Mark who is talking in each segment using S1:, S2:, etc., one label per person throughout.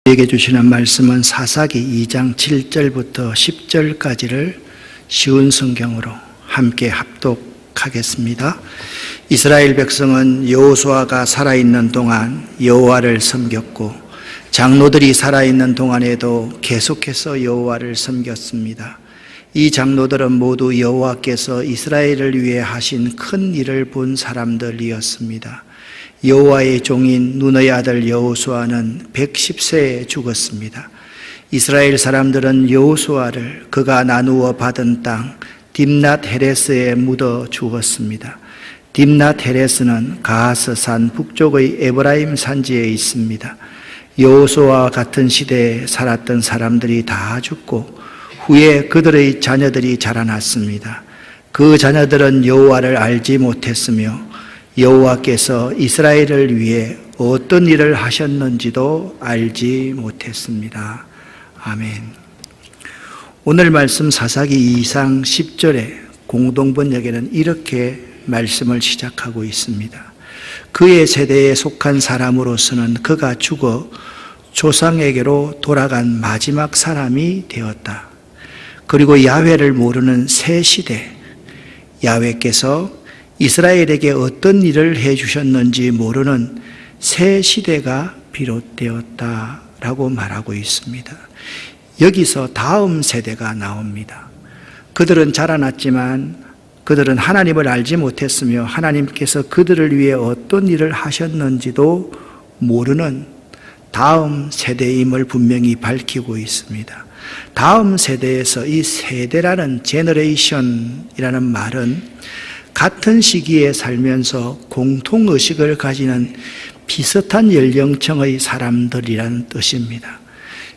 S1: 우리에게 주시는 말씀은 사사기 2장 7절부터 10절까지를 쉬운 성경으로 함께 합독하겠습니다. 이스라엘 백성은 여호수아가 살아있는 동안 여호와를 섬겼고 장로들이 살아있는 동안에도 계속해서 여호와를 섬겼습니다. 이 장로들은 모두 여호와께서 이스라엘을 위해 하신 큰 일을 본 사람들이었습니다. 여호와의 종인 눈의 아들 여호수아는 110세에 죽었습니다. 이스라엘 사람들은 여호수아를 그가 나누어 받은 땅 딥낫 헤레스에 묻어 주었습니다. 딥낫 헤레스는 가하스산 북쪽의 에브라임 산지에 있습니다. 여호수아와 같은 시대에 살았던 사람들이 다 죽고 후에 그들의 자녀들이 자라났습니다. 그 자녀들은 여호와를 알지 못했으며 여호와께서 이스라엘을 위해 어떤 일을 하셨는지도 알지 못했습니다. 아멘. 오늘 말씀 사사기 2장 10절에 공동번역에는 이렇게 말씀을 시작하고 있습니다. 그의 세대에 속한 사람으로서는 그가 죽어 조상에게로 돌아간 마지막 사람이 되었다. 그리고 야훼를 모르는 새 시대, 야훼께서 이스라엘에게 어떤 일을 해주셨는지 모르는 새 시대가 비롯되었다라고 말하고 있습니다. 여기서 다음 세대가 나옵니다. 그들은 자라났지만 그들은 하나님을 알지 못했으며 하나님께서 그들을 위해 어떤 일을 하셨는지도 모르는 다음 세대임을 분명히 밝히고 있습니다. 다음 세대에서 이 세대라는 제너레이션이라는 말은 같은 시기에 살면서 공통의식을 가지는 비슷한 연령층의 사람들이라는 뜻입니다.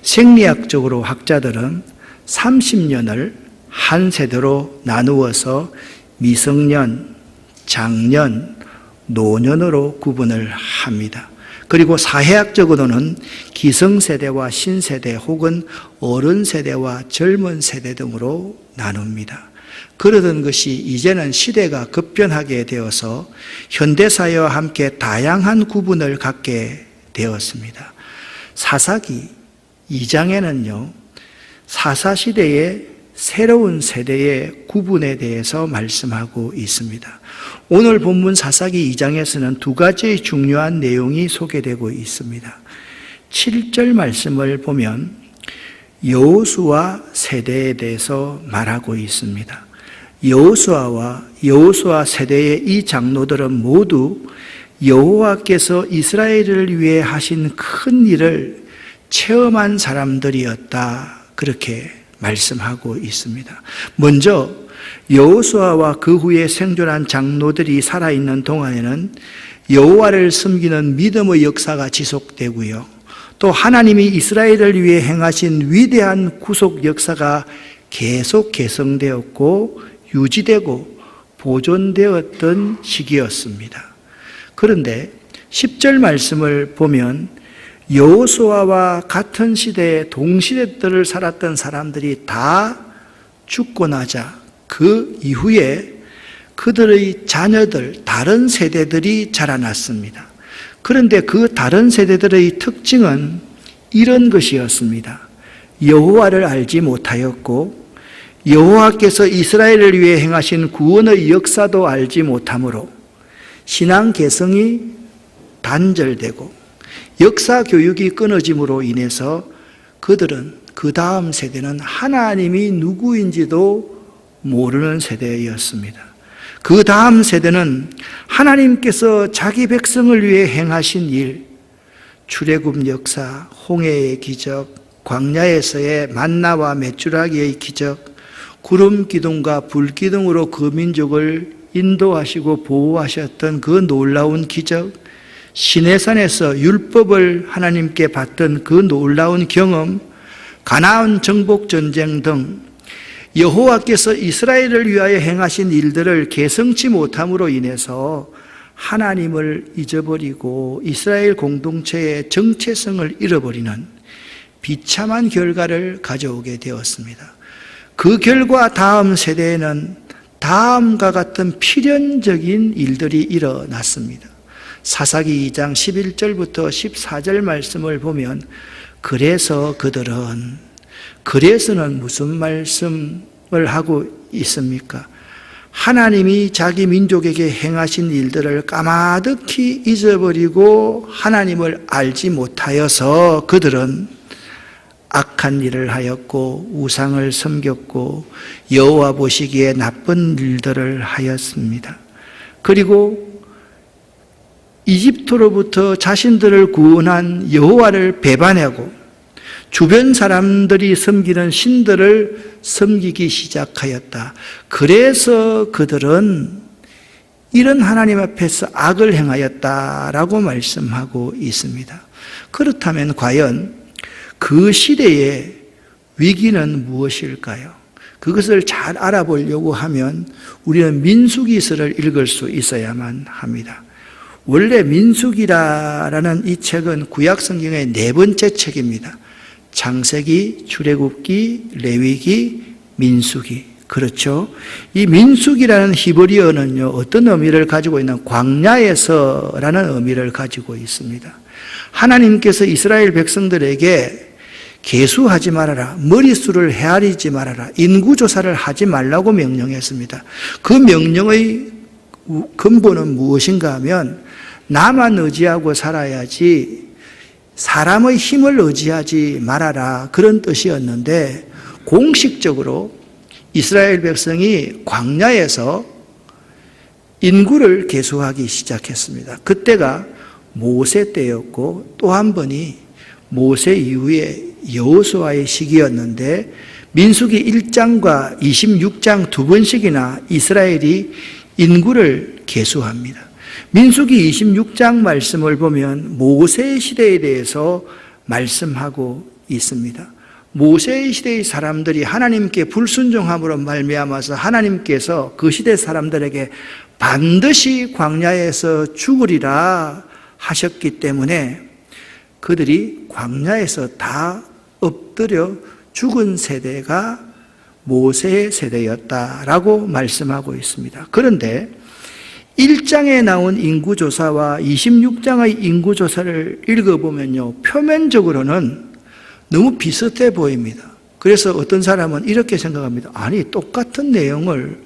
S1: 생리학적으로 학자들은 30년을 한 세대로 나누어서 미성년, 장년, 노년으로 구분을 합니다. 그리고 사회학적으로는 기성세대와 신세대 혹은 어른세대와 젊은 세대 등으로 나눕니다. 그러던 것이 이제는 시대가 급변하게 되어서 현대사회와 함께 다양한 구분을 갖게 되었습니다. 사사기 2장에는요, 사사시대의 새로운 세대의 구분에 대해서 말씀하고 있습니다. 오늘 본문 사사기 2장에서는 두 가지의 중요한 내용이 소개되고 있습니다. 7절 말씀을 보면 여호수아 세대에 대해서 말하고 있습니다. 여호수아와 여호수아 세대의 이 장로들은 모두 여호와께서 이스라엘을 위해 하신 큰 일을 체험한 사람들이었다, 그렇게 말씀하고 있습니다. 먼저 여호수아와 그 후에 생존한 장로들이 살아있는 동안에는 여호와를 섬기는 믿음의 역사가 지속되고요, 또 하나님이 이스라엘을 위해 행하신 위대한 구속 역사가 계속 개성되었고 유지되고 보존되었던 시기였습니다. 그런데 10절 말씀을 보면 여호수아와 같은 시대에 동시대들을 살았던 사람들이 다 죽고 나자 그 이후에 그들의 자녀들, 다른 세대들이 자라났습니다. 그런데 그 다른 세대들의 특징은 이런 것이었습니다. 여호와를 알지 못하였고 여호와께서 이스라엘을 위해 행하신 구원의 역사도 알지 못하므로 신앙 개성이 단절되고 역사 교육이 끊어짐으로 인해서 그들은, 그 다음 세대는 하나님이 누구인지도 모르는 세대였습니다. 그 다음 세대는 하나님께서 자기 백성을 위해 행하신 일, 출애굽 역사, 홍해의 기적, 광야에서의 만나와 메추라기의 기적, 구름 기둥과 불 기둥으로 그 민족을 인도하시고 보호하셨던 그 놀라운 기적, 시내산에서 율법을 하나님께 받던 그 놀라운 경험, 가나안 정복 전쟁 등 여호와께서 이스라엘을 위하여 행하신 일들을 개성치 못함으로 인해서 하나님을 잊어버리고 이스라엘 공동체의 정체성을 잃어버리는 비참한 결과를 가져오게 되었습니다. 그 결과 다음 세대에는 다음과 같은 필연적인 일들이 일어났습니다. 사사기 2장 11절부터 14절 말씀을 보면 그래서 그래서는 무슨 말씀을 하고 있습니까? 하나님이 자기 민족에게 행하신 일들을 까마득히 잊어버리고 하나님을 알지 못하여서 그들은 악한 일을 하였고 우상을 섬겼고 여호와 보시기에 나쁜 일들을 하였습니다. 그리고 이집트로부터 자신들을 구원한 여호와를 배반하고 주변 사람들이 섬기는 신들을 섬기기 시작하였다. 그래서 그들은 이런 하나님 앞에서 악을 행하였다라고 말씀하고 있습니다. 그렇다면 과연 그 시대의 위기는 무엇일까요? 그것을 잘 알아보려고 하면 우리는 민수기서를 읽을 수 있어야만 합니다. 원래 민수기라는 이 책은 구약 성경의 4번째 책입니다. 창세기, 출애굽기, 레위기, 민수기. 그렇죠? 이 민수기라는 히브리어는요, 어떤 의미를 가지고 있는 광야에서라는 의미를 가지고 있습니다. 하나님께서 이스라엘 백성들에게 계수하지 말아라, 머릿수를 헤아리지 말아라, 인구조사를 하지 말라고 명령했습니다. 그 명령의 근본은 무엇인가 하면 나만 의지하고 살아야지 사람의 힘을 의지하지 말아라, 그런 뜻이었는데 공식적으로 이스라엘 백성이 광야에서 인구를 계수하기 시작했습니다. 그때가 모세 때였고 또 한 번이 모세 이후에 여호수아의 시기였는데 민수기 1장과 26장 2번씩이나 이스라엘이 인구를 계수합니다. 민수기 26장 말씀을 보면 모세 시대에 대해서 말씀하고 있습니다. 모세 시대의 사람들이 하나님께 불순종함으로 말미암아서 하나님께서 그 시대 사람들에게 반드시 광야에서 죽으리라 하셨기 때문에 그들이 광야에서 다 엎드려 죽은 세대가 모세의 세대였다라고 말씀하고 있습니다. 그런데 1장에 나온 인구조사와 26장의 인구조사를 읽어보면요, 표면적으로는 너무 비슷해 보입니다. 그래서 어떤 사람은 이렇게 생각합니다. 아니, 똑같은 내용을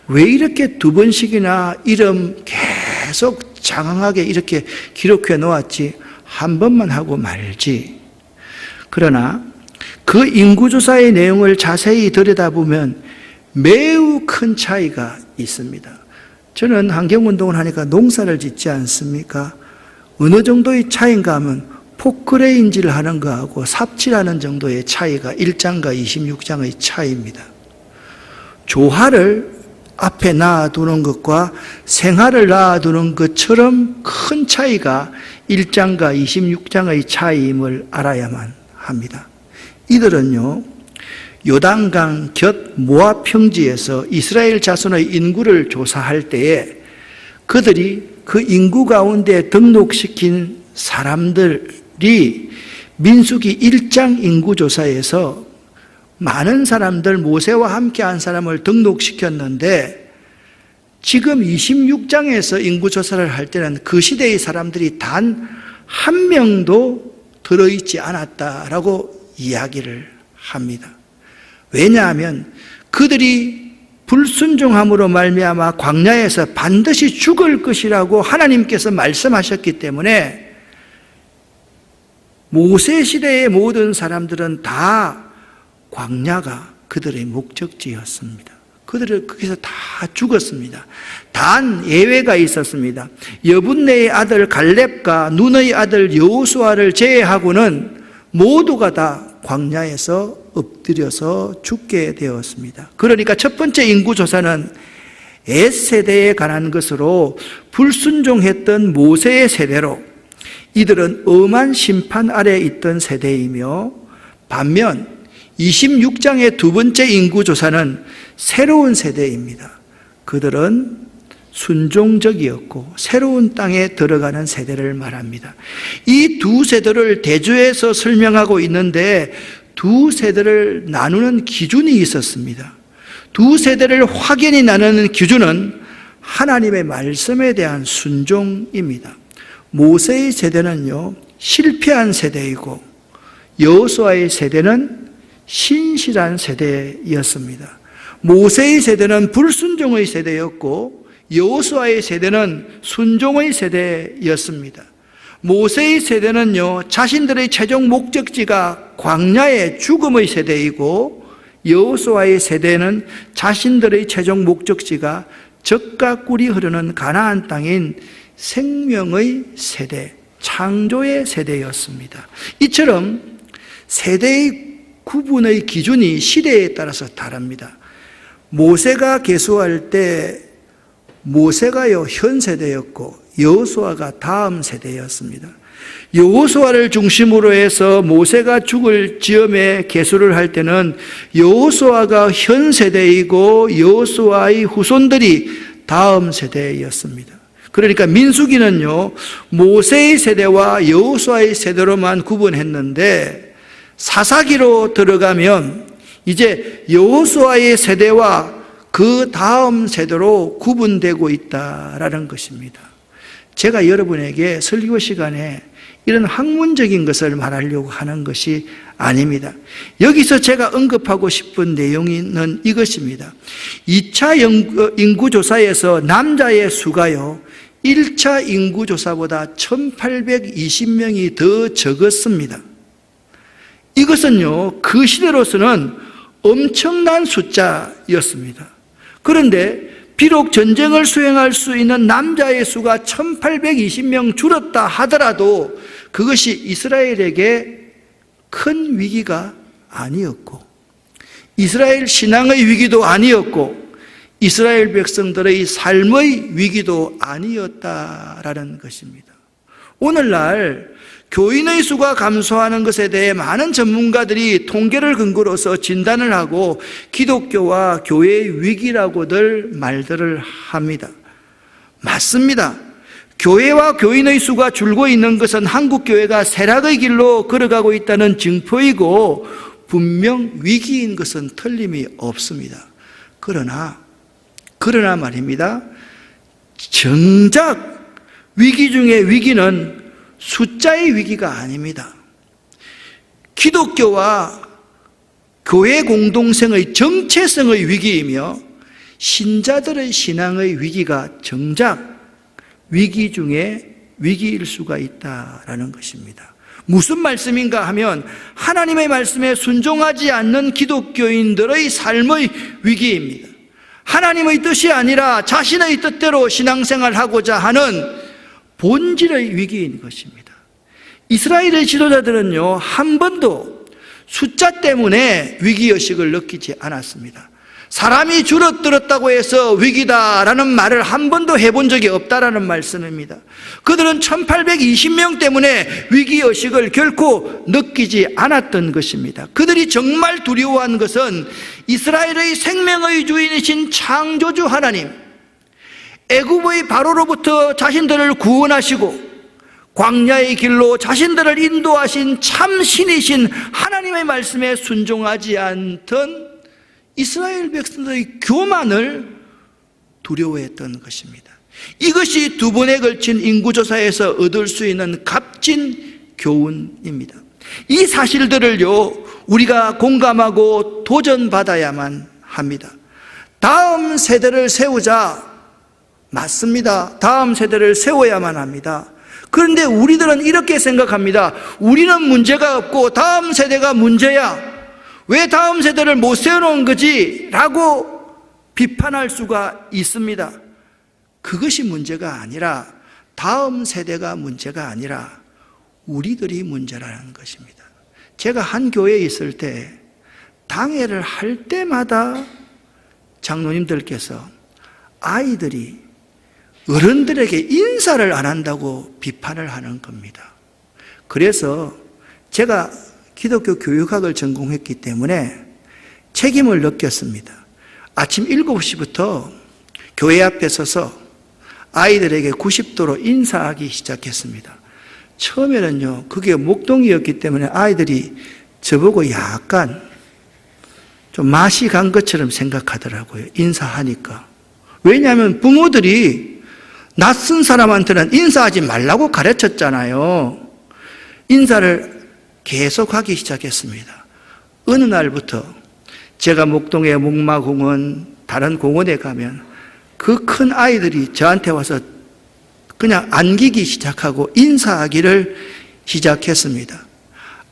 S1: 왜 이렇게 2번씩이나 이름 계속 장황하게 이렇게 기록해 놓았지? 한 번만 하고 말지. 그러나 그 인구조사의 내용을 자세히 들여다보면 매우 큰 차이가 있습니다. 저는 환경운동을 하니까 농사를 짓지 않습니까? 어느 정도의 차이인가 하면 포크레인지를 하는 거하고 삽질하는 정도의 차이가 1장과 26장의 차이입니다. 조화를 앞에 놔두는 것과 생활을 놔두는 것처럼 큰 차이가 1장과 26장의 차이임을 알아야만 합니다. 이들은요, 요단강 곁 모압 평지에서 이스라엘 자손의 인구를 조사할 때에 그들이 그 인구 가운데 등록시킨 사람들이 민수기 1장 인구조사에서 많은 사람들, 모세와 함께 한 사람을 등록시켰는데 지금 26장에서 인구조사를 할 때는 그 시대의 사람들이 단 한 명도 들어있지 않았다라고 이야기를 합니다. 왜냐하면 그들이 불순종함으로 말미암아 광야에서 반드시 죽을 것이라고 하나님께서 말씀하셨기 때문에 모세 시대의 모든 사람들은 다 광야가 그들의 목적지였습니다. 그들은 거기서 다 죽었습니다. 단 예외가 있었습니다. 여분네의 아들 갈렙과 눈의 아들 여호수아를 제외하고는 모두가 다 광야에서 엎드려서 죽게 되었습니다. 그러니까 첫 번째 인구조사는 엣세대에 관한 것으로 불순종했던 모세의 세대로 이들은 엄한 심판 아래 있던 세대이며 반면 26장의 두 번째 인구조사는 새로운 세대입니다. 그들은 순종적이었고 새로운 땅에 들어가는 세대를 말합니다. 이 두 세대를 대조해서 설명하고 있는데 두 세대를 나누는 기준이 있었습니다. 두 세대를 확연히 나누는 기준은 하나님의 말씀에 대한 순종입니다. 모세의 세대는요, 실패한 세대이고 여호수아의 세대는 신실한 세대였습니다. 모세의 세대는 불순종의 세대였고 여호수아의 세대는 순종의 세대였습니다. 모세의 세대는요, 자신들의 최종 목적지가 광야의 죽음의 세대이고 여호수아의 세대는 자신들의 최종 목적지가 젖과 꿀이 흐르는 가나안 땅인 생명의 세대, 창조의 세대였습니다. 이처럼 세대의 구분의 기준이 시대에 따라서 다릅니다. 모세가 계수할 때 모세가요 현 세대였고 여호수아가 다음 세대였습니다. 여호수아를 중심으로 해서 모세가 죽을 즈음에 계수를 할 때는 여호수아가 현 세대이고 여호수아의 후손들이 다음 세대였습니다. 그러니까 민수기는요 모세의 세대와 여호수아의 세대로만 구분했는데 사사기로 들어가면 이제 여호수아의 세대와 그 다음 세대로 구분되고 있다라는 것입니다. 제가 여러분에게 설교 시간에 이런 학문적인 것을 말하려고 하는 것이 아닙니다. 여기서 제가 언급하고 싶은 내용은 이것입니다. 2차 인구조사에서 남자의 수가요 1차 인구조사보다 1820명이 더 적었습니다. 이것은요 그 시대로서는 엄청난 숫자였습니다. 그런데 비록 전쟁을 수행할 수 있는 남자의 수가 1820명 줄었다 하더라도 그것이 이스라엘에게 큰 위기가 아니었고 이스라엘 신앙의 위기도 아니었고 이스라엘 백성들의 삶의 위기도 아니었다라는 것입니다. 오늘날 교인의 수가 감소하는 것에 대해 많은 전문가들이 통계를 근거로서 진단을 하고 기독교와 교회의 위기라고들 말들을 합니다. 맞습니다. 교회와 교인의 수가 줄고 있는 것은 한국교회가 쇠락의 길로 걸어가고 있다는 증표이고 분명 위기인 것은 틀림이 없습니다. 그러나 말입니다. 정작 위기 중의 위기는 숫자의 위기가 아닙니다. 기독교와 교회 공동생의 정체성의 위기이며 신자들의 신앙의 위기가 정작 위기 중에 위기일 수가 있다라는 것입니다. 무슨 말씀인가 하면 하나님의 말씀에 순종하지 않는 기독교인들의 삶의 위기입니다. 하나님의 뜻이 아니라 자신의 뜻대로 신앙생활하고자 하는 본질의 위기인 것입니다. 이스라엘의 지도자들은요 한 번도 숫자 때문에 위기의식을 느끼지 않았습니다. 사람이 줄어들었다고 해서 위기다라는 말을 한 번도 해본 적이 없다라는 말씀입니다. 그들은 1820명 때문에 위기의식을 결코 느끼지 않았던 것입니다. 그들이 정말 두려워한 것은 이스라엘의 생명의 주인이신 창조주 하나님, 애굽의 바로로부터 자신들을 구원하시고 광야의 길로 자신들을 인도하신 참 신이신 하나님의 말씀에 순종하지 않던 이스라엘 백성들의 교만을 두려워했던 것입니다. 이것이 두 번에 걸친 인구조사에서 얻을 수 있는 값진 교훈입니다. 이 사실들을요 우리가 공감하고 도전받아야만 합니다. 다음 세대를 세우자. 맞습니다. 다음 세대를 세워야만 합니다. 그런데 우리들은 이렇게 생각합니다. 우리는 문제가 없고 다음 세대가 문제야. 왜 다음 세대를 못 세워놓은 거지? 라고 비판할 수가 있습니다. 그것이 문제가 아니라 다음 세대가 문제가 아니라 우리들이 문제라는 것입니다. 제가 한 교회에 있을 때 당회를 할 때마다 장로님들께서 아이들이 어른들에게 인사를 안 한다고 비판을 하는 겁니다. 그래서 제가 기독교 교육학을 전공했기 때문에 책임을 느꼈습니다. 아침 7시부터 교회 앞에 서서 아이들에게 90도로 인사하기 시작했습니다. 처음에는요, 그게 목동이었기 때문에 아이들이 저보고 약간 좀 맛이 간 것처럼 생각하더라고요. 인사하니까. 왜냐하면 부모들이 낯선 사람한테는 인사하지 말라고 가르쳤잖아요. 인사를 계속하기 시작했습니다. 어느 날부터 제가 목동의 목마공원, 다른 공원에 가면 그 큰 아이들이 저한테 와서 그냥 안기기 시작하고 인사하기를 시작했습니다.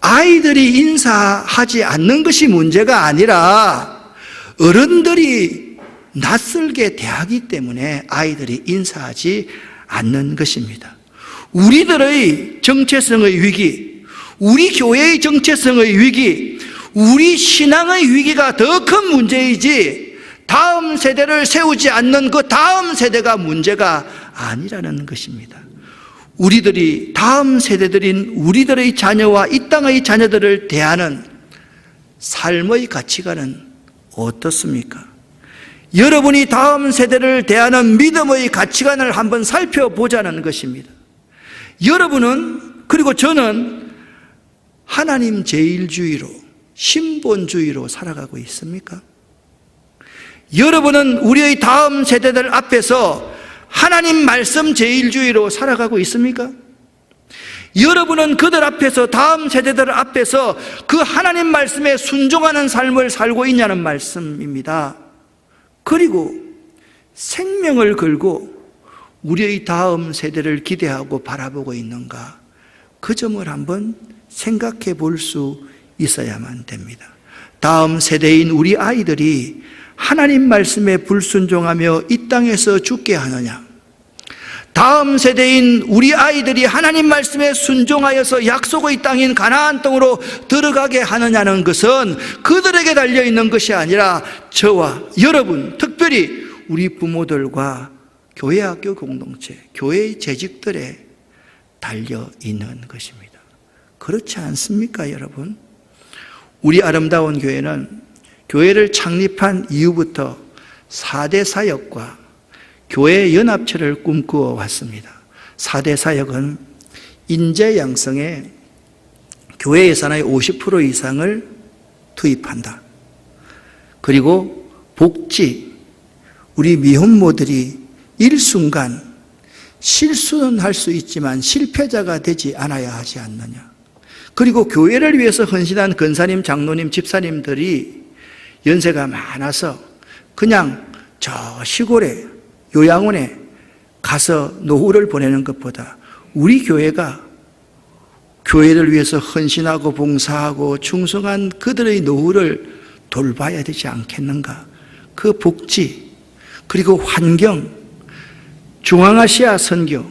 S1: 아이들이 인사하지 않는 것이 문제가 아니라 어른들이 낯설게 대하기 때문에 아이들이 인사하지 않는 것입니다. 우리들의 정체성의 위기, 우리 교회의 정체성의 위기, 우리 신앙의 위기가 더 큰 문제이지 다음 세대를 세우지 않는 그 다음 세대가 문제가 아니라는 것입니다. 우리들이 다음 세대들인 우리들의 자녀와 이 땅의 자녀들을 대하는 삶의 가치관은 어떻습니까? 여러분이 다음 세대를 대하는 믿음의 가치관을 한번 살펴보자는 것입니다. 여러분은, 그리고 저는 하나님 제일주의로, 신본주의로 살아가고 있습니까? 여러분은 우리의 다음 세대들 앞에서 하나님 말씀 제일주의로 살아가고 있습니까? 여러분은 그들 앞에서, 다음 세대들 앞에서 그 하나님 말씀에 순종하는 삶을 살고 있냐는 말씀입니다. 그리고 생명을 걸고 우리의 다음 세대를 기대하고 바라보고 있는가? 그 점을 한번 생각해 볼 수 있어야만 됩니다. 다음 세대인 우리 아이들이 하나님 말씀에 불순종하며 이 땅에서 죽게 하느냐? 다음 세대인 우리 아이들이 하나님 말씀에 순종하여서 약속의 땅인 가나안 땅으로 들어가게 하느냐는 것은 그들에게 달려있는 것이 아니라 저와 여러분, 특별히 우리 부모들과 교회 학교 공동체, 교회의 재직들에 달려있는 것입니다. 그렇지 않습니까, 여러분? 우리 아름다운 교회는 교회를 창립한 이후부터 4대 사역과 교회 연합체를 꿈꾸어 왔습니다. 4대 사역은 인재 양성에 교회 예산의 50% 이상을 투입한다. 그리고 복지, 우리 미혼모들이 일순간 실수는 할 수 있지만 실패자가 되지 않아야 하지 않느냐. 그리고 교회를 위해서 헌신한 권사님, 장로님, 집사님들이 연세가 많아서 그냥 저 시골에 요양원에 가서 노후를 보내는 것보다 우리 교회가 교회를 위해서 헌신하고 봉사하고 충성한 그들의 노후를 돌봐야 되지 않겠는가? 그 복지, 그리고 환경, 중앙아시아 선교,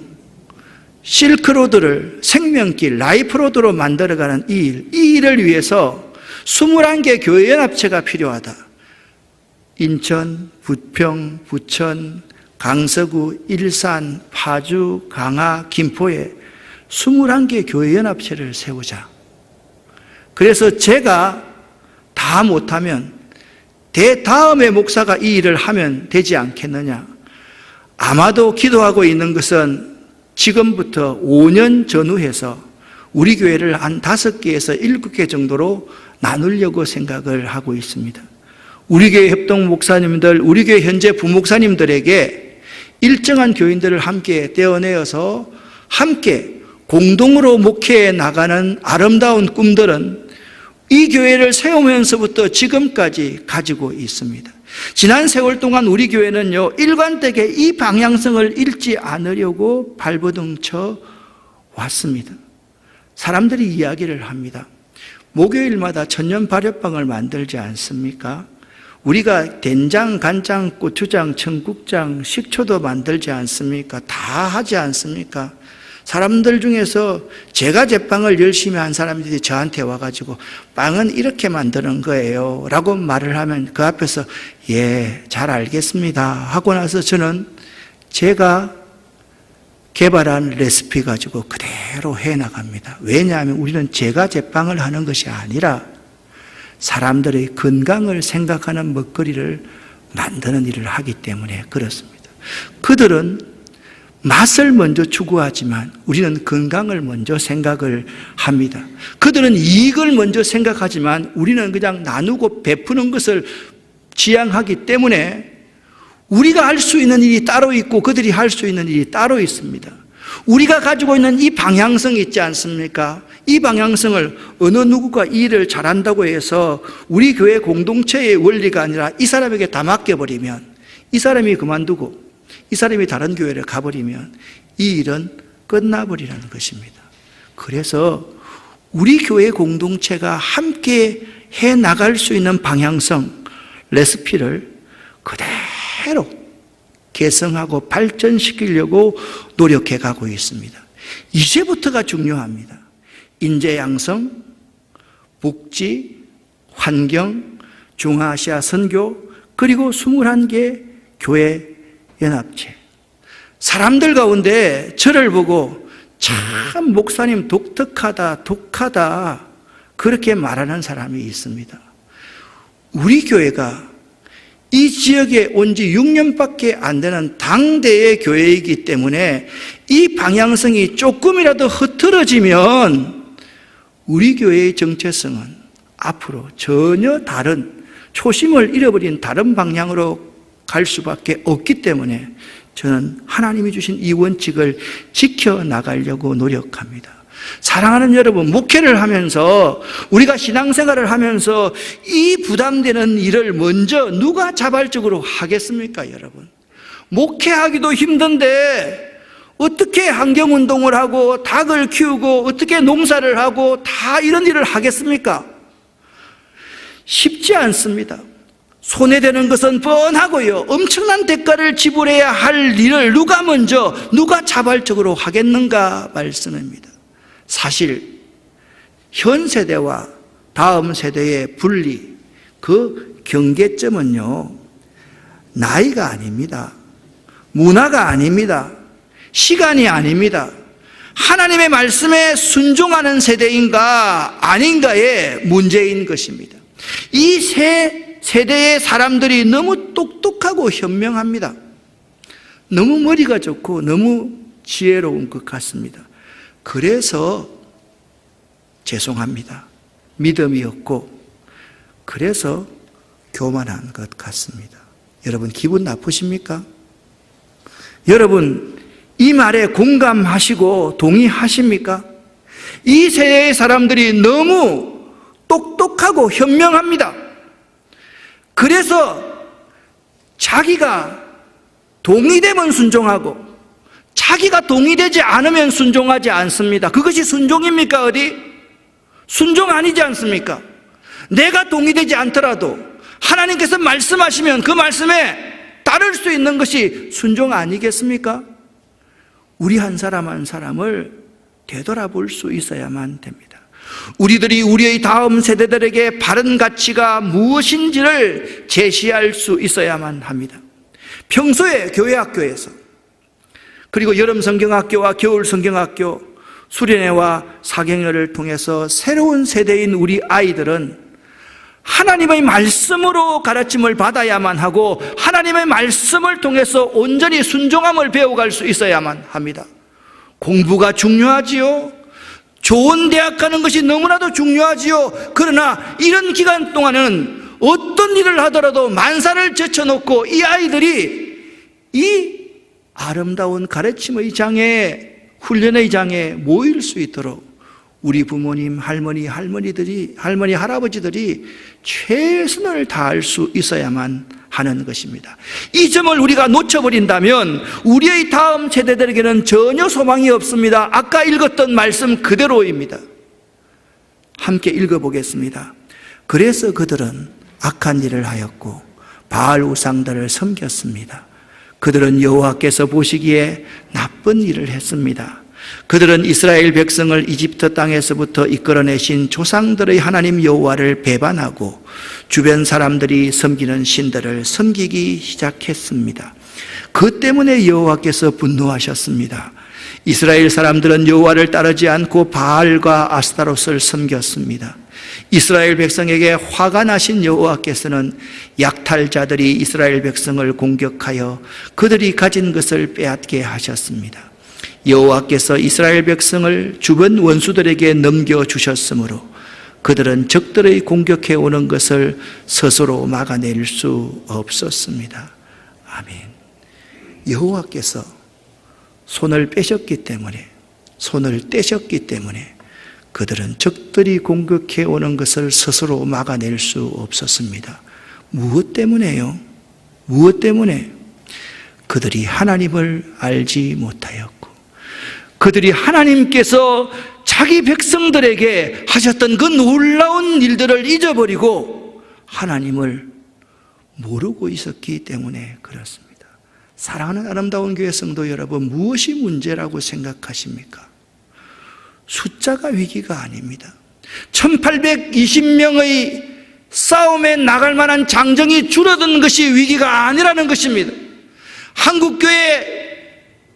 S1: 실크로드를 생명길, 라이프로드로 만들어가는 이 일을 위해서 21개 교회 연합체가 필요하다. 인천, 부평, 부천, 강서구, 일산, 파주, 강화, 김포에 21개 교회 연합체를 세우자. 그래서 제가 다 못하면 다음의 목사가 이 일을 하면 되지 않겠느냐. 아마도 기도하고 있는 것은 지금부터 5년 전후해서 우리 교회를 한 5개에서 7개 정도로 나누려고 생각을 하고 있습니다. 우리 교회 협동 목사님들, 우리 교회 현재 부목사님들에게 일정한 교인들을 함께 떼어내어서 함께 공동으로 목회해 나가는 아름다운 꿈들은 이 교회를 세우면서부터 지금까지 가지고 있습니다. 지난 세월 동안 우리 교회는요, 일관되게 이 방향성을 잃지 않으려고 발버둥 쳐 왔습니다. 사람들이 이야기를 합니다. 목요일마다 천년 발효빵을 만들지 않습니까? 우리가 된장, 간장, 고추장, 청국장, 식초도 만들지 않습니까? 다 하지 않습니까? 사람들 중에서 제가 제빵을 열심히 한 사람들이 저한테 와가지고 빵은 이렇게 만드는 거예요 라고 말을 하면 그 앞에서 예, 잘 알겠습니다 하고 나서 저는 제가 개발한 레시피 가지고 그대로 해나갑니다. 왜냐하면 우리는 제가 제빵을 하는 것이 아니라 사람들의 건강을 생각하는 먹거리를 만드는 일을 하기 때문에 그렇습니다. 그들은 맛을 먼저 추구하지만 우리는 건강을 먼저 생각을 합니다. 그들은 이익을 먼저 생각하지만 우리는 그냥 나누고 베푸는 것을 지향하기 때문에 우리가 할 수 있는 일이 따로 있고 그들이 할 수 있는 일이 따로 있습니다. 우리가 가지고 있는 이 방향성이 있지 않습니까? 이 방향성을 어느 누구가 이 일을 잘한다고 해서 우리 교회 공동체의 원리가 아니라 이 사람에게 다 맡겨버리면, 이 사람이 그만두고 이 사람이 다른 교회를 가버리면 이 일은 끝나버리라는 것입니다. 그래서 우리 교회 공동체가 함께 해 나갈 수 있는 방향성, 레시피를 그대로 개성하고 발전시키려고 노력해 가고 있습니다. 이제부터가 중요합니다. 인재 양성, 복지, 환경, 중아시아 선교, 그리고 21개 교회 연합체. 사람들 가운데 저를 보고 참 목사님 독특하다, 독하다 그렇게 말하는 사람이 있습니다. 우리 교회가 이 지역에 온 지 6년밖에 안 되는 당대의 교회이기 때문에 이 방향성이 조금이라도 흐트러지면 우리 교회의 정체성은 앞으로 전혀 다른, 초심을 잃어버린 다른 방향으로 갈 수밖에 없기 때문에 저는 하나님이 주신 이 원칙을 지켜나가려고 노력합니다. 사랑하는 여러분, 목회를 하면서, 우리가 신앙생활을 하면서 이 부담되는 일을 먼저 누가 자발적으로 하겠습니까, 여러분? 목회하기도 힘든데 어떻게 환경운동을 하고 닭을 키우고 어떻게 농사를 하고 다 이런 일을 하겠습니까? 쉽지 않습니다. 손해되는 것은 뻔하고요. 엄청난 대가를 지불해야 할 일을 누가 먼저, 누가 자발적으로 하겠는가 말씀입니다. 사실 현 세대와 다음 세대의 분리, 그 경계점은요, 나이가 아닙니다. 문화가 아닙니다. 시간이 아닙니다. 하나님의 말씀에 순종하는 세대인가 아닌가의 문제인 것입니다. 이 세 세대의 사람들이 너무 똑똑하고 현명합니다. 너무 머리가 좋고 너무 지혜로운 것 같습니다. 그래서 죄송합니다. 믿음이 없고 그래서 교만한 것 같습니다. 여러분 기분 나쁘십니까? 여러분 이 말에 공감하시고 동의하십니까? 이 세대의 사람들이 너무 똑똑하고 현명합니다. 그래서 자기가 동의되면 순종하고 자기가 동의되지 않으면 순종하지 않습니다. 그것이 순종입니까? 어디? 순종 아니지 않습니까? 내가 동의되지 않더라도 하나님께서 말씀하시면 그 말씀에 따를 수 있는 것이 순종 아니겠습니까? 우리 한 사람 한 사람을 되돌아볼 수 있어야만 됩니다. 우리들이 우리의 다음 세대들에게 바른 가치가 무엇인지를 제시할 수 있어야만 합니다. 평소에 교회 학교에서, 그리고 여름 성경학교와 겨울 성경학교, 수련회와 사경회를 통해서 새로운 세대인 우리 아이들은 하나님의 말씀으로 가르침을 받아야만 하고 하나님의 말씀을 통해서 온전히 순종함을 배워갈 수 있어야만 합니다. 공부가 중요하지요. 좋은 대학 가는 것이 너무나도 중요하지요. 그러나 이런 기간 동안은 어떤 일을 하더라도 만사를 제쳐놓고 이 아이들이 이 아름다운 가르침의 장에, 훈련의 장에 모일 수 있도록 우리 부모님, 할머니, 할아버지들이 최선을 다할 수 있어야만 하는 것입니다. 이 점을 우리가 놓쳐버린다면 우리의 다음 세대들에게는 전혀 소망이 없습니다. 아까 읽었던 말씀 그대로입니다. 함께 읽어보겠습니다. 그래서 그들은 악한 일을 하였고 바알 우상들을 섬겼습니다. 그들은 여호와께서 보시기에 나쁜 일을 했습니다. 그들은 이스라엘 백성을 이집트 땅에서부터 이끌어내신 조상들의 하나님 여호와를 배반하고 주변 사람들이 섬기는 신들을 섬기기 시작했습니다. 그 때문에 여호와께서 분노하셨습니다. 이스라엘 사람들은 여호와를 따르지 않고 바알과 아스타롯을 섬겼습니다. 이스라엘 백성에게 화가 나신 여호와께서는 약탈자들이 이스라엘 백성을 공격하여 그들이 가진 것을 빼앗게 하셨습니다. 여호와께서 이스라엘 백성을 주변 원수들에게 넘겨주셨으므로 그들은 적들의 공격해 오는 것을 스스로 막아낼 수 없었습니다. 아멘. 여호와께서 손을 떼셨기 때문에 그들은 적들이 공격해 오는 것을 스스로 막아낼 수 없었습니다. 무엇 때문에요? 무엇 때문에? 그들이 하나님을 알지 못하였고, 그들이 하나님께서 자기 백성들에게 하셨던 그 놀라운 일들을 잊어버리고 하나님을 모르고 있었기 때문에 그렇습니다. 사랑하는 아름다운 교회 성도 여러분, 무엇이 문제라고 생각하십니까? 숫자가 위기가 아닙니다. 1820명의 싸움에 나갈 만한 장정이 줄어든 것이 위기가 아니라는 것입니다. 한국교회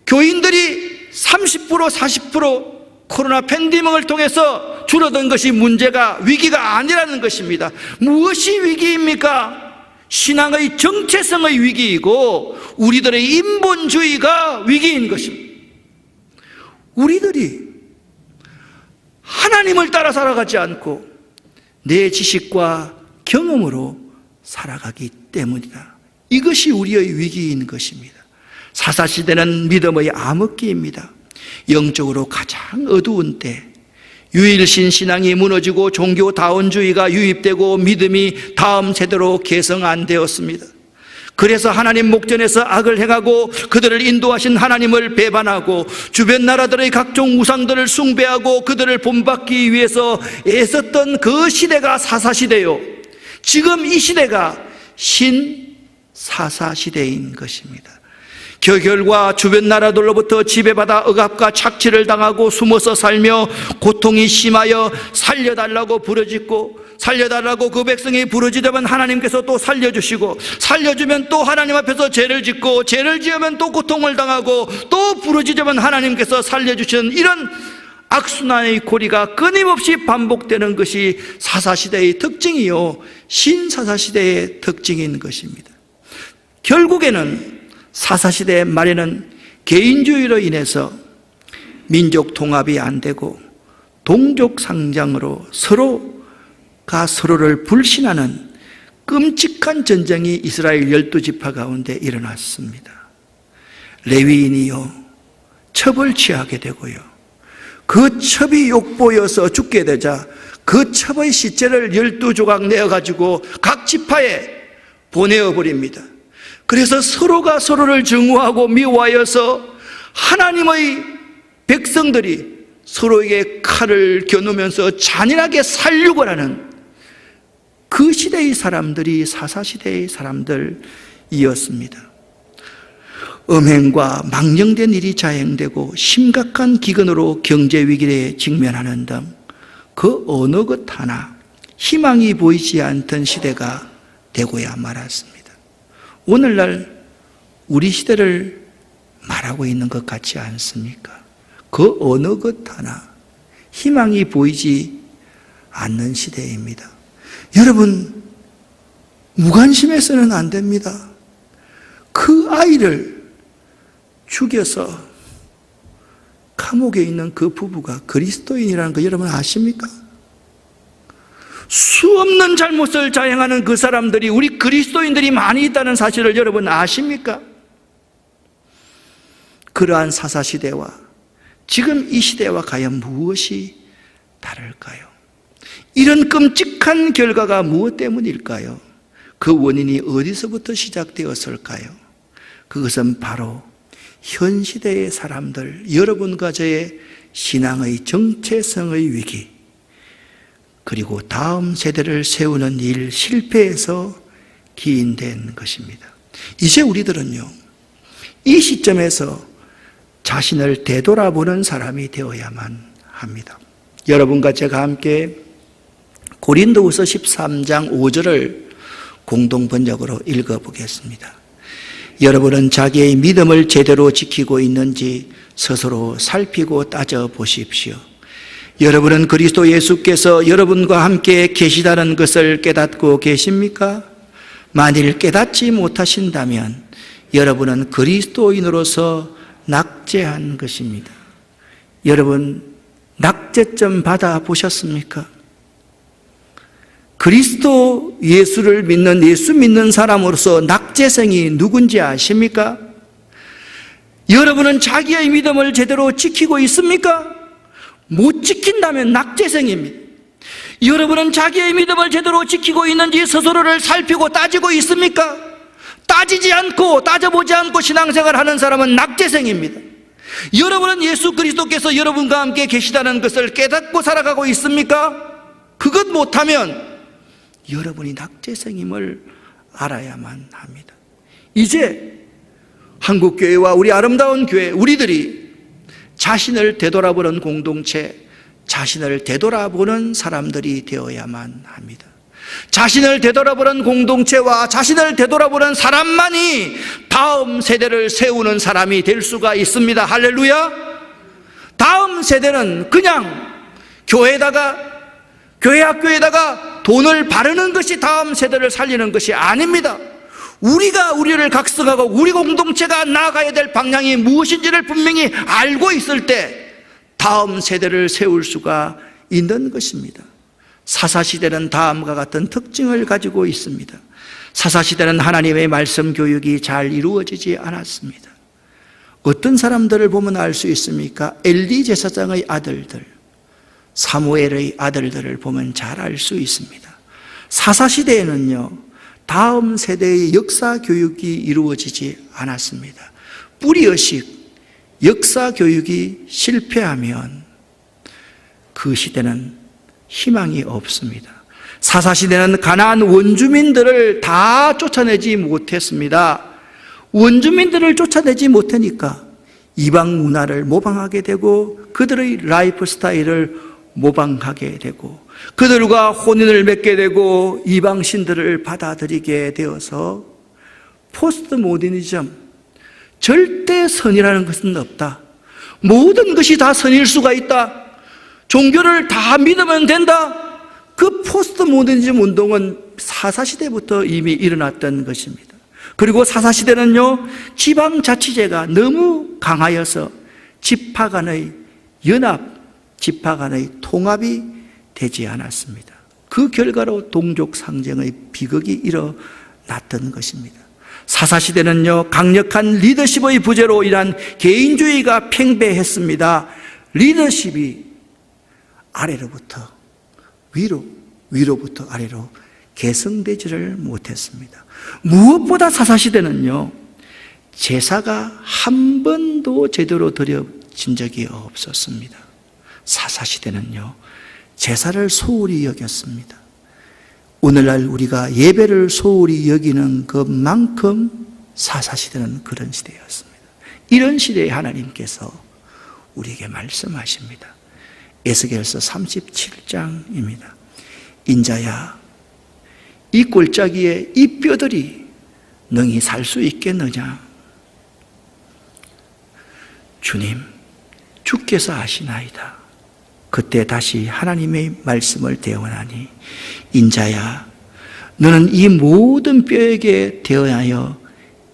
S1: 교인들이 30% 40% 코로나 팬데믹을 통해서 줄어든 것이 문제가 위기가 아니라는 것입니다. 무엇이 위기입니까? 신앙의 정체성의 위기이고 우리들의 인본주의가 위기인 것입니다. 우리들이 하나님을 따라 살아가지 않고 내 지식과 경험으로 살아가기 때문이다. 이것이 우리의 위기인 것입니다. 사사시대는 믿음의 암흑기입니다. 영적으로 가장 어두운 때, 유일신 신앙이 무너지고 종교다원주의가 유입되고 믿음이 다음 세대로 개성 안 되었습니다. 그래서 하나님 목전에서 악을 행하고 그들을 인도하신 하나님을 배반하고 주변 나라들의 각종 우상들을 숭배하고 그들을 본받기 위해서 애썼던 그 시대가 사사시대요. 지금 이 시대가 신사사시대인 것입니다. 결과 주변 나라들로부터 지배받아 억압과 착취를 당하고 숨어서 살며 고통이 심하여 살려달라고 부르짖고, 살려달라고 그 백성이 부르짖으면 하나님께서 또 살려주시고, 살려주면 또 하나님 앞에서 죄를 짓고, 죄를 지으면 또 고통을 당하고, 또 부르짖으면 하나님께서 살려주시는 이런 악순환의 고리가 끊임없이 반복되는 것이 사사시대의 특징이요, 신사사시대의 특징인 것입니다. 결국에는 사사시대 말에는 개인주의로 인해서 민족 통합이 안 되고 동족 상장으로 서로가 서로를 불신하는 끔찍한 전쟁이 이스라엘 12지파 가운데 일어났습니다. 레위인이요, 첩을 취하게 되고요, 그 첩이 욕보여서 죽게 되자 그 첩의 시체를 12조각 내어가지고 각 지파에 보내어버립니다. 그래서 서로가 서로를 증오하고 미워하여서 하나님의 백성들이 서로에게 칼을 겨누면서 잔인하게 살육을 하는 그 시대의 사람들이 사사시대의 사람들이었습니다. 음행과 망령된 일이 자행되고 심각한 기근으로 경제위기에 직면하는 등 그 어느 것 하나 희망이 보이지 않던 시대가 되고야 말았습니다. 오늘날 우리 시대를 말하고 있는 것 같지 않습니까? 그 어느 것 하나 희망이 보이지 않는 시대입니다. 여러분, 무관심해서는 안 됩니다. 그 아이를 죽여서 감옥에 있는 그 부부가 그리스도인이라는 거 여러분 아십니까? 수없는 잘못을 자행하는 그 사람들이 우리 그리스도인들이 많이 있다는 사실을 여러분 아십니까? 그러한 사사시대와 지금 이 시대와 과연 무엇이 다를까요? 이런 끔찍한 결과가 무엇 때문일까요? 그 원인이 어디서부터 시작되었을까요? 그것은 바로 현 시대의 사람들, 여러분과 저의 신앙의 정체성의 위기, 그리고 다음 세대를 세우는 일 실패에서 기인된 것입니다. 이제 우리들은요, 이 시점에서 자신을 되돌아보는 사람이 되어야만 합니다. 여러분과 제가 함께 고린도후서 13장 5절을 공동 번역으로 읽어보겠습니다. 여러분은 자기의 믿음을 제대로 지키고 있는지 스스로 살피고 따져보십시오. 여러분은 그리스도 예수께서 여러분과 함께 계시다는 것을 깨닫고 계십니까? 만일 깨닫지 못하신다면 여러분은 그리스도인으로서 낙제한 것입니다. 여러분, 낙제점 받아보셨습니까? 그리스도 예수를 믿는, 예수 믿는 사람으로서 낙제성이 누군지 아십니까? 여러분은 자기의 믿음을 제대로 지키고 있습니까? 못 지킨다면 낙제생입니다. 여러분은 자기의 믿음을 제대로 지키고 있는지 스스로를 살피고 따지고 있습니까? 따지지 않고 따져보지 않고 신앙생활 하는 사람은 낙제생입니다. 여러분은 예수 그리스도께서 여러분과 함께 계시다는 것을 깨닫고 살아가고 있습니까? 그것 못하면 여러분이 낙제생임을 알아야만 합니다. 이제 한국교회와 우리 아름다운 교회, 우리들이 자신을 되돌아보는 공동체, 자신을 되돌아보는 사람들이 되어야만 합니다. 자신을 되돌아보는 공동체와 자신을 되돌아보는 사람만이 다음 세대를 세우는 사람이 될 수가 있습니다. 할렐루야. 다음 세대는 그냥 교회 학교에다가 돈을 바르는 것이 다음 세대를 살리는 것이 아닙니다. 우리가 우리를 각성하고 우리 공동체가 나아가야 될 방향이 무엇인지를 분명히 알고 있을 때 다음 세대를 세울 수가 있는 것입니다. 사사시대는 다음과 같은 특징을 가지고 있습니다. 사사시대는 하나님의 말씀 교육이 잘 이루어지지 않았습니다. 어떤 사람들을 보면 알 수 있습니까? 엘리 제사장의 아들들, 사무엘의 아들들을 보면 잘 알 수 있습니다. 사사시대에는요, 다음 세대의 역사 교육이 이루어지지 않았습니다. 뿌리의식, 역사 교육이 실패하면 그 시대는 희망이 없습니다. 사사시대는 가나안 원주민들을 다 쫓아내지 못했습니다. 원주민들을 쫓아내지 못하니까 이방 문화를 모방하게 되고 그들의 라이프 스타일을 모방하게 되고 그들과 혼인을 맺게 되고 이방 신들을 받아들이게 되어서 포스트 모더니즘, 절대 선이라는 것은 없다, 모든 것이 다 선일 수가 있다, 종교를 다 믿으면 된다, 그 포스트 모더니즘 운동은 사사시대부터 이미 일어났던 것입니다. 그리고 사사시대는요, 지방자치제가 너무 강하여서 지파 간의 연합, 지파 간의 통합이 되지 않았습니다. 그 결과로 동족 상쟁의 비극이 일어났던 것입니다. 사사시대는요, 강력한 리더십의 부재로 인한 개인주의가 팽배했습니다. 리더십이 아래로부터 위로, 위로부터 아래로 개성되지를 못했습니다. 무엇보다 사사시대는요, 제사가 한 번도 제대로 드려진 적이 없었습니다. 사사시대는요, 제사를 소홀히 여겼습니다. 오늘날 우리가 예배를 소홀히 여기는 것만큼 사사시대는 그런 시대였습니다. 이런 시대에 하나님께서 우리에게 말씀하십니다. 에스겔서 37장입니다. 인자야, 이 골짜기에 이 뼈들이 능히 살 수 있겠느냐? 주님, 주께서 아시나이다. 그때 다시 하나님의 말씀을 대언하니, 인자야, 너는 이 모든 뼈에게 대언하여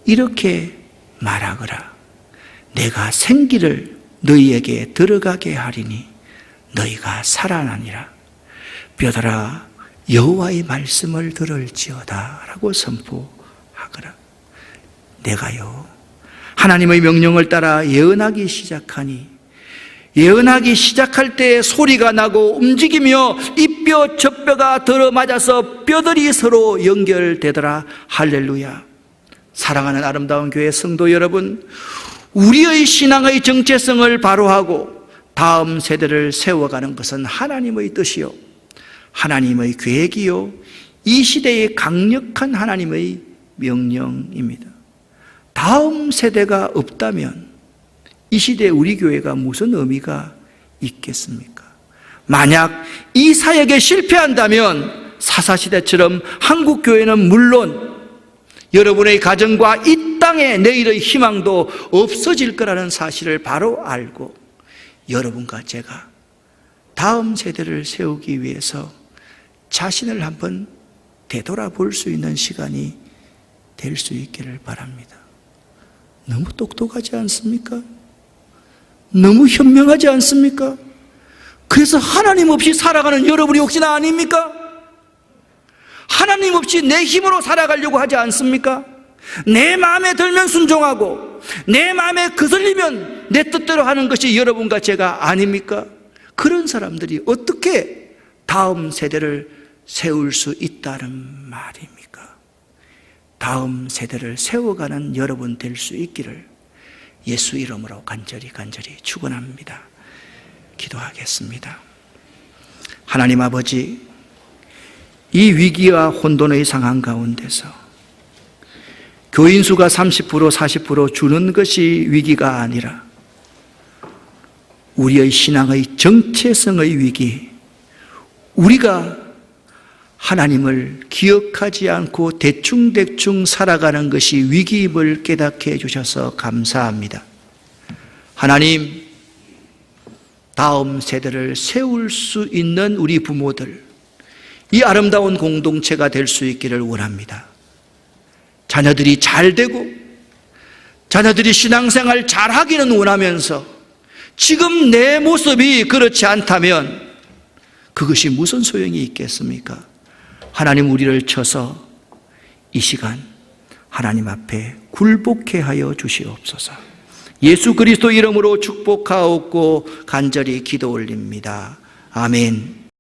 S1: 이렇게 말하거라. 내가 생기를 너희에게 들어가게 하리니 너희가 살아나니라. 뼈들아, 여호와의 말씀을 들을지어다 라고 선포하거라. 내가요, 하나님의 명령을 따라 예언하기 시작하니, 예언하기 시작할 때 소리가 나고 움직이며 이 뼈 저 뼈가 들어맞아서 뼈들이 서로 연결되더라. 할렐루야. 사랑하는 아름다운 교회 성도 여러분, 우리의 신앙의 정체성을 바로하고 다음 세대를 세워가는 것은 하나님의 뜻이요, 하나님의 계획이요, 이 시대의 강력한 하나님의 명령입니다. 다음 세대가 없다면 이 시대에 우리 교회가 무슨 의미가 있겠습니까? 만약 이 사역에 실패한다면 사사시대처럼 한국교회는 물론 여러분의 가정과 이 땅의 내일의 희망도 없어질 거라는 사실을 바로 알고 여러분과 제가 다음 세대를 세우기 위해서 자신을 한번 되돌아볼 수 있는 시간이 될 수 있기를 바랍니다. 너무 똑똑하지 않습니까? 너무 현명하지 않습니까? 그래서 하나님 없이 살아가는 여러분이 혹시나 아닙니까? 하나님 없이 내 힘으로 살아가려고 하지 않습니까? 내 마음에 들면 순종하고 내 마음에 거슬리면 내 뜻대로 하는 것이 여러분과 제가 아닙니까? 그런 사람들이 어떻게 다음 세대를 세울 수 있다는 말입니까? 다음 세대를 세워가는 여러분 될 수 있기를 예수 이름으로 간절히 축원합니다. 기도하겠습니다. 하나님 아버지, 이 위기와 혼돈의 상황 가운데서 교인 수가 30% 40% 주는 것이 위기가 아니라 우리의 신앙의 정체성의 위기, 우리가 하나님을 기억하지 않고 대충 살아가는 것이 위기임을 깨닫게 해주셔서 감사합니다. 하나님, 다음 세대를 세울 수 있는 우리 부모들, 이 아름다운 공동체가 될 수 있기를 원합니다. 자녀들이 잘 되고 자녀들이 신앙생활 잘 하기는 원하면서 지금 내 모습이 그렇지 않다면 그것이 무슨 소용이 있겠습니까? 하나님, 우리를 쳐서 이 시간 하나님 앞에 굴복해 하여 주시옵소서. 예수 그리스도 이름으로 축복하옵고 간절히 기도 올립니다. 아멘.